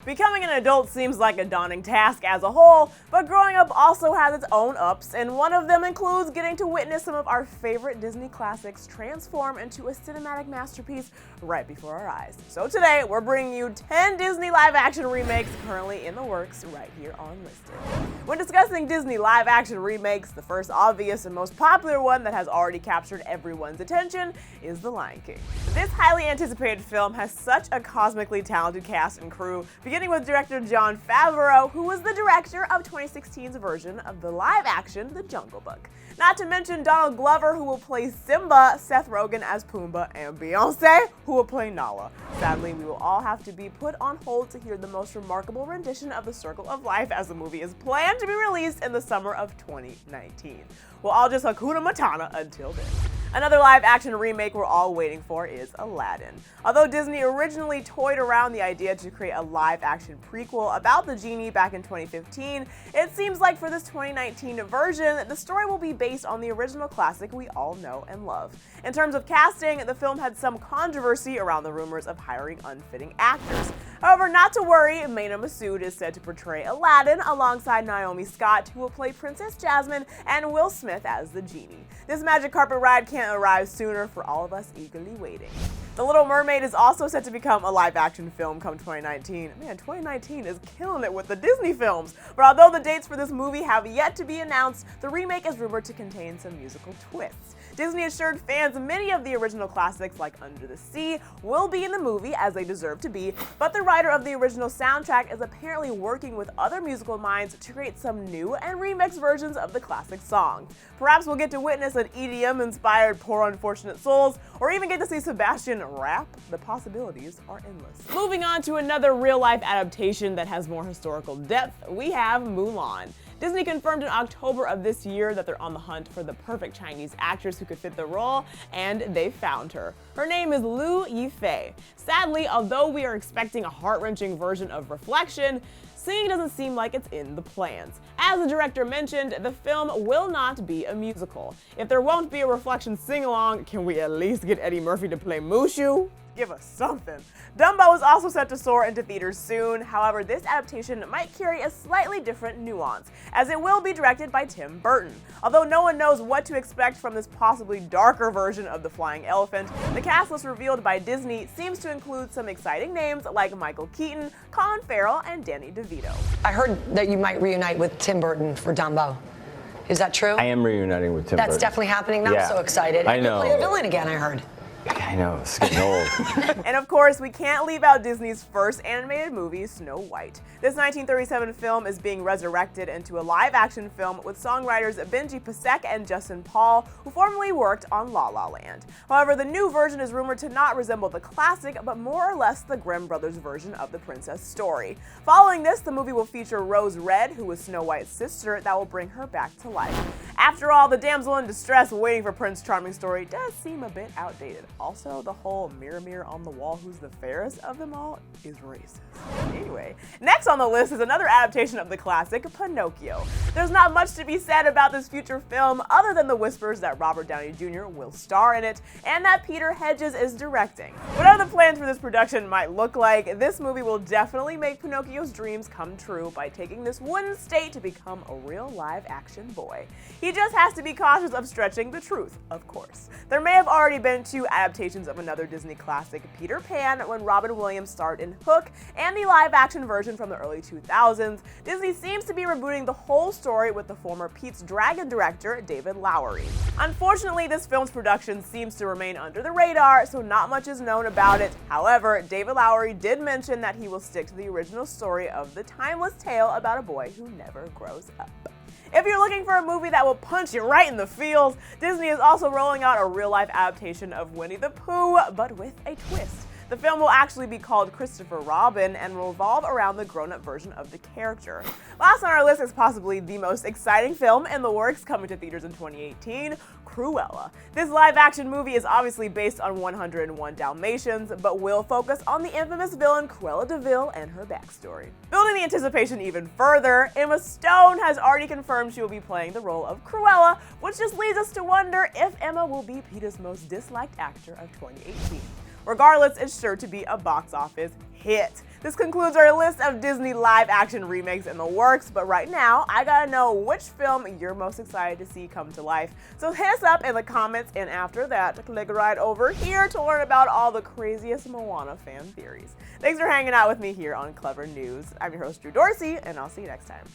Becoming an adult seems like a daunting task as a whole, but growing up also has its own ups, and one of them includes getting to witness some of our favorite Disney classics transform into a cinematic masterpiece right before our eyes. So today, we're bringing you 10 Disney live-action remakes currently in the works right here on Listed. When discussing Disney live-action remakes, the first obvious and most popular one that has already captured everyone's attention is The Lion King. This highly anticipated film has such a cosmically talented cast and crew, beginning with director Jon Favreau, who was the director of 2016's version of the live-action The Jungle Book. Not to mention Donald Glover, who will play Simba, Seth Rogen as Pumbaa, and Beyoncé, who will play Nala. Sadly, we will all have to be put on hold to hear the most remarkable rendition of The Circle of Life, as the movie is planned to be released in the summer of 2019. We'll all just Hakuna Matata until then. Another live-action remake we're all waiting for is Aladdin. Although Disney originally toyed around the idea to create a live-action prequel about the genie back in 2015, it seems like for this 2019 version, the story will be based on the original classic we all know and love. In terms of casting, the film had some controversy around the rumors of hiring unfitting actors. However, not to worry, Mena Massoud is said to portray Aladdin alongside Naomi Scott, who will play Princess Jasmine, and Will Smith as the genie. This magic carpet ride can't arrive sooner for all of us eagerly waiting. The Little Mermaid is also set to become a live-action film come 2019. Man, 2019 is killing it with the Disney films. But although the dates for this movie have yet to be announced, the remake is rumored to contain some musical twists. Disney assured fans many of the original classics, like Under the Sea, will be in the movie, as they deserve to be, but the writer of the original soundtrack is apparently working with other musical minds to create some new and remixed versions of the classic song. Perhaps we'll get to witness an EDM-inspired Poor Unfortunate Souls, or even get to see Sebastian rap. The possibilities are endless. Moving on to another real-life adaptation that has more historical depth, we have Mulan. Disney confirmed in October of this year that they're on the hunt for the perfect Chinese actress who could fit the role, and they found her. Her name is Liu Yifei. Sadly, although we are expecting a heart-wrenching version of Reflection, singing doesn't seem like it's in the plans. As the director mentioned, the film will not be a musical. If there won't be a Reflection sing-along, can we at least get Eddie Murphy to play Mushu? Give us something. Dumbo is also set to soar into theaters soon. However, this adaptation might carry a slightly different nuance, as it will be directed by Tim Burton. Although no one knows what to expect from this possibly darker version of the flying elephant, the cast list revealed by Disney seems to include some exciting names like Michael Keaton, Colin Farrell, and Danny DeVito. I heard that you might reunite with Tim Burton for Dumbo. Is that true? I am reuniting with Tim Burton. That's definitely happening now. Yeah. I'm so excited. I know. You play a villain again, I heard. I know, it's getting old. And of course, we can't leave out Disney's first animated movie, Snow White. This 1937 film is being resurrected into a live-action film with songwriters Benji Pasek and Justin Paul, who formerly worked on La La Land. However, the new version is rumored to not resemble the classic, but more or less the Grimm brothers' version of the princess story. Following this, the movie will feature Rose Red, who was Snow White's sister, that will bring her back to life. After all, the damsel in distress waiting for Prince Charming story does seem a bit outdated. Also, the whole mirror mirror on the wall who's the fairest of them all is racist. Anyway, next on the list is another adaptation of the classic, Pinocchio. There's not much to be said about this future film other than the whispers that Robert Downey Jr. will star in it and that Peter Hedges is directing. Whatever the plans for this production might look like, this movie will definitely make Pinocchio's dreams come true by taking this wooden state to become a real live-action boy. He just has to be cautious of stretching the truth, of course. There may have already been two adaptations of another Disney classic, Peter Pan, when Robin Williams starred in Hook, and the live-action version from the early 2000s. Disney seems to be rebooting the whole story with the former Pete's Dragon director, David Lowery. Unfortunately, this film's production seems to remain under the radar, so not much is known about it. However, David Lowery did mention that he will stick to the original story of the timeless tale about a boy who never grows up. If you're looking for a movie that will punch you right in the feels, Disney is also rolling out a real-life adaptation of Winnie the Pooh, but with a twist. The film will actually be called Christopher Robin and will revolve around the grown-up version of the character. Last on our list is possibly the most exciting film in the works coming to theaters in 2018, Cruella. This live-action movie is obviously based on 101 Dalmatians, but will focus on the infamous villain Cruella de Vil and her backstory. Building the anticipation even further, Emma Stone has already confirmed she will be playing the role of Cruella, which just leads us to wonder if Emma will be PETA's most disliked actor of 2018. Regardless, it's sure to be a box office hit. This concludes our list of Disney live-action remakes in the works, but right now, I gotta know which film you're most excited to see come to life. So hit us up in the comments, and after that, click right over here to learn about all the craziest Moana fan theories. Thanks for hanging out with me here on Clevver News. I'm your host, Drew Dorsey, and I'll see you next time.